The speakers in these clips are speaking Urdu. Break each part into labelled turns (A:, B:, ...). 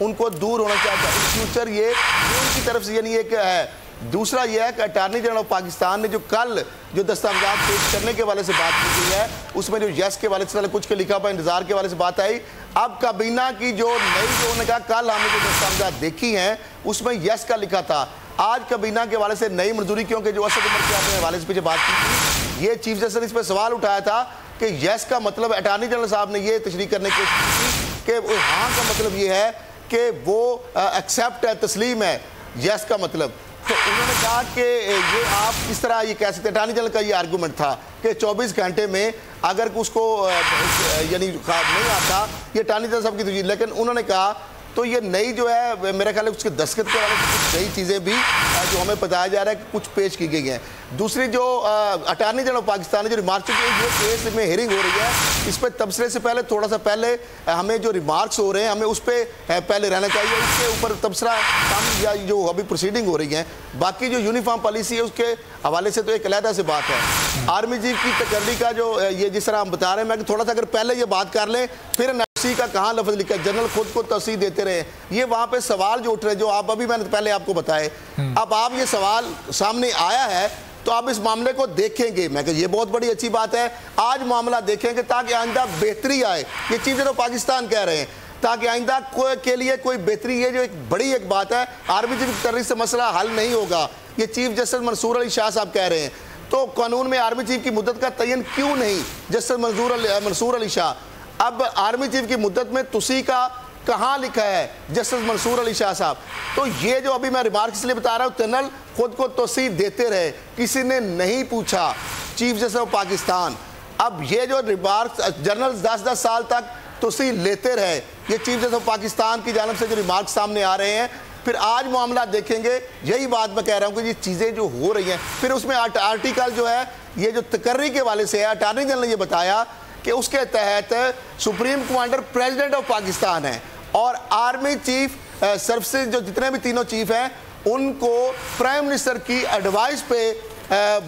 A: ان کو دور ہونا چاہتا ہے فیوچر یہ ان کی طرف سے یعنی ایک ہے۔ دوسرا یہ ہے کہ اٹارنی جنرل آف پاکستان نے جو کل جو دستاویزات پیش کرنے کے والے سے بات کی گئی ہے اس میں جو یس کے والے سے کچھ کے لکھا پا انتظار کے والے سے بات آئی، اب کابینہ کی جو نئی جو انہوں نے کہا کل ہم نے جو دستاویزات دیکھی ہیں اس میں یس کا لکھا تھا، آج کابینہ کے والے سے نئی منظوری کیونکہ جو اسد عمر کے اپنے حوالے سے پیچھے بات کی تھی، یہ چیف جسٹس نے اس پہ سوال اٹھایا تھا کہ یس کا مطلب اٹارنی جنرل صاحب نے یہ تشریح کرنے کی کوشش کی کہ ہاں کا مطلب یہ ہے کہ وہ ایکسیپٹ ہے، تسلیم ہے، یس کا مطلب۔ تو انہوں نے کہا کہ یہ آپ اس طرح یہ کہہ سکتے ہیں، اٹارنی جنرل کا یہ آرگومنٹ تھا کہ 24 گھنٹے میں اگر اس کو یعنی نہیں آتا یہ اٹارنی جنرل صاحب کی تجویز، لیکن انہوں نے کہا تو یہ نئی جو ہے میرا خیال ہے اس کے دستخط کے والے کچھ نئی چیزیں بھی جو ہمیں بتایا جا رہا ہے کہ کچھ پیش کی گئی ہیں۔ دوسری جو اٹارنی جنرل پاکستان نے جو ریمارکس یہ کیس میں ہیرنگ ہو رہی ہے اس پہ تبصرے سے پہلے تھوڑا سا پہلے ہمیں جو ریمارکس ہو رہے ہیں ہمیں اس پہ پہلے رہنا چاہیے، اس کے اوپر تبصرہ یا جو ابھی پروسیڈنگ ہو رہی ہیں۔ باقی جو یونیفارم پالیسی ہے اس کے حوالے سے تو ایک علیحدہ سے بات ہے۔ آرمی چیف کی تقرری کا جو یہ جس طرح ہم بتا رہے ہیں، میں کہ تھوڑا سا اگر پہلے یہ بات کر لیں پھر توسیع کا کہاں لفظ لکھا ہے، جنرل خود کو توسیع دیتے رہے، یہ وہاں پہ سوال جو اٹھ رہے جو آپ ابھی میں نے پہلے آپ کو بتائے، اب آپ یہ سوال سامنے آیا ہے تو آپ اس معاملے کو دیکھیں گے، میں کہ یہ بہت بڑی اچھی بات ہے، آج معاملہ دیکھیں گے تاکہ آئندہ بہتری آئے، یہ چیزیں تو پاکستان کہہ رہے ہیں تاکہ آئندہ کے لیے کوئی بہتری، یہ جو ایک بڑی ایک بات ہے، آرمی چیف کی تقرری سے مسئلہ حل نہیں ہوگا، یہ چیف جسٹس منصور علی شاہ صاحب کہہ رہے ہیں، تو قانون میں آرمی چیف کی مدت کا تعین کیوں نہیں؟ جسٹس منصور علی شاہ، اب آرمی چیف کی مدت میں توسیع کا کہاں لکھا ہے جسٹس منصور علی شاہ صاحب؟ تو یہ جو ابھی میں ریمارکس لیے بتا رہا ہوں، جنرل خود کو توسیع دیتے رہے، کسی نے نہیں پوچھا چیف جسٹس آف پاکستان۔ اب یہ جو ریمارکس جنرل 10 سال تک توسیع لیتے رہے، یہ چیف جسٹس آف پاکستان کی جانب سے جو ریمارکس سامنے آ رہے ہیں، پھر آج معاملہ دیکھیں گے، یہی بات میں کہہ رہا ہوں کہ یہ چیزیں جو ہو رہی ہیں، پھر اس میں آرٹیکل جو ہے یہ جو تقرری کے والے سے ہے، اٹارنی جنرل نے یہ بتایا کہ اس کے تحت supreme commander president of Pakistan ہے اور آرمی چیف سروسز جو جتنے بھی تینوں چیف ہیں ان کو پرائم منسٹر کی ایڈوائس پہ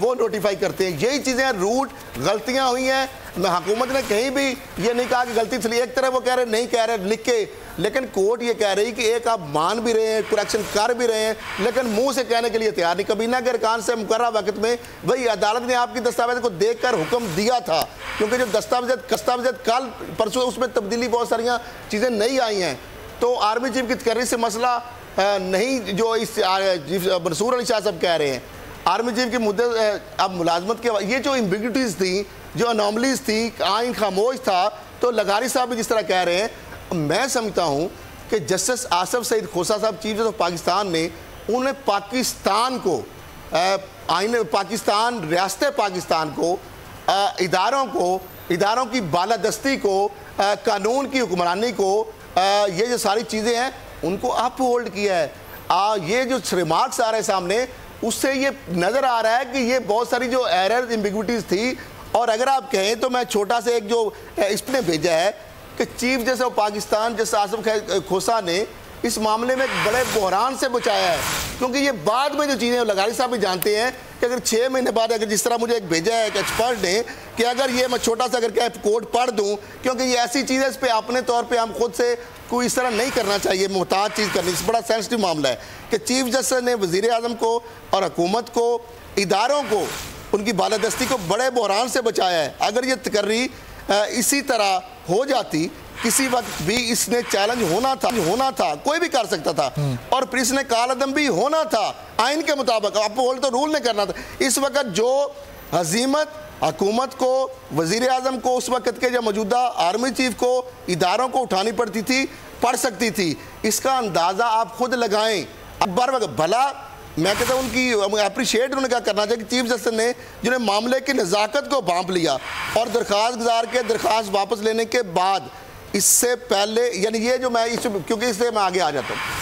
A: وہ نوٹیفائی کرتے ہیں۔ یہی چیزیں روٹ غلطیاں ہوئی ہیں، حکومت نے کہیں بھی یہ نہیں کہا کہ غلطی تھی، ایک طرح وہ کہہ رہے نہیں کہہ رہے لکھ کے، لیکن کورٹ یہ کہہ رہی کہ ایک آپ مان بھی رہے ہیں، کریکشن کر بھی رہے ہیں، لیکن منہ سے کہنے کے لیے تیار نہیں۔ کابینہ کے ارکان سے مقررہ وقت میں وہی عدالت نے آپ کی دستاویز کو دیکھ کر حکم دیا تھا، کیونکہ جو دستاویزات کل پرسوں اس میں تبدیلی بہت ساریاں چیزیں نہیں آئی ہیں، تو آرمی چیف کی تقرری سے مسئلہ نہیں جو اس منصور علی شاہ صاحب کہہ رہے ہیں۔ آرمی چیف کی مدت اب ملازمت کے یہ جو ایمبیگوٹیز تھیں، جو انوملیز تھیں، آئین خاموش تھا، تو لغاری صاحب بھی جس طرح کہہ رہے ہیں، میں سمجھتا ہوں کہ جسٹس آصف سعید کھوسہ صاحب چیف جسٹس آف پاکستان نے انہیں پاکستان کو آئین پاکستان ریاست پاکستان کو اداروں کی بالادستی کو، قانون کی حکمرانی کو، یہ جو ساری چیزیں ہیں ان کو اپ ہولڈ کیا ہے۔ یہ جو ریمارکس آ رہے ہیں سامنے اس سے یہ نظر آ رہا ہے کہ یہ بہت ساری جو ایررز ایمبیگوٹیز تھی، اور اگر آپ کہیں تو میں چھوٹا سے ایک جو اس نے بھیجا ہے کہ chief justice of Pakistan justice Asif Khosa نے اس معاملے میں ایک بڑے بحران سے بچایا ہے، کیونکہ یہ بعد میں جو چیزیں لغاری صاحب بھی جانتے ہیں کہ اگر 6 مہینے بعد اگر جس طرح مجھے ایک بھیجا ہے ایک ایکسپرٹ نے کہ اگر یہ میں چھوٹا سا اگر کوڈ پڑھ دوں، کیونکہ یہ ایسی چیز ہے اس پہ اپنے طور پہ ہم خود سے کوئی اس طرح نہیں کرنا چاہیے، محتاط چیز کرنی، اس بڑا سینسٹیو معاملہ ہے کہ چیف جسٹس نے وزیر اعظم کو اور حکومت کو، اداروں کو، ان کی بالادستی کو بڑے بحران سے بچایا ہے۔ اگر یہ تقرری اسی طرح ہو جاتی، کسی وقت بھی اس نے چیلنج ہونا تھا، کوئی بھی کر سکتا تھا، اور پھر اس نے کال عدم بھی ہونا تھا آئین کے مطابق، آپ ہولڈ تو رول نہیں کرنا تھا۔ اس وقت جو ہزیمت حکومت کو، وزیر اعظم کو، اس وقت کے جو موجودہ آرمی چیف کو، اداروں کو اٹھانی پڑ سکتی تھی، اس کا اندازہ آپ خود لگائیں۔ اب بار وقت بھلا میں کہتا ہوں ان کی اپریشیٹ انہوں نے کیا کرنا چاہیے کہ چیف جسٹس نے جنہیں معاملے کی نزاکت کو بھانپ لیا اور درخواست گزار کے درخواست واپس لینے کے بعد اس سے پہلے، یعنی یہ جو میں کیونکہ اس سے میں آگے آ جاتا ہوں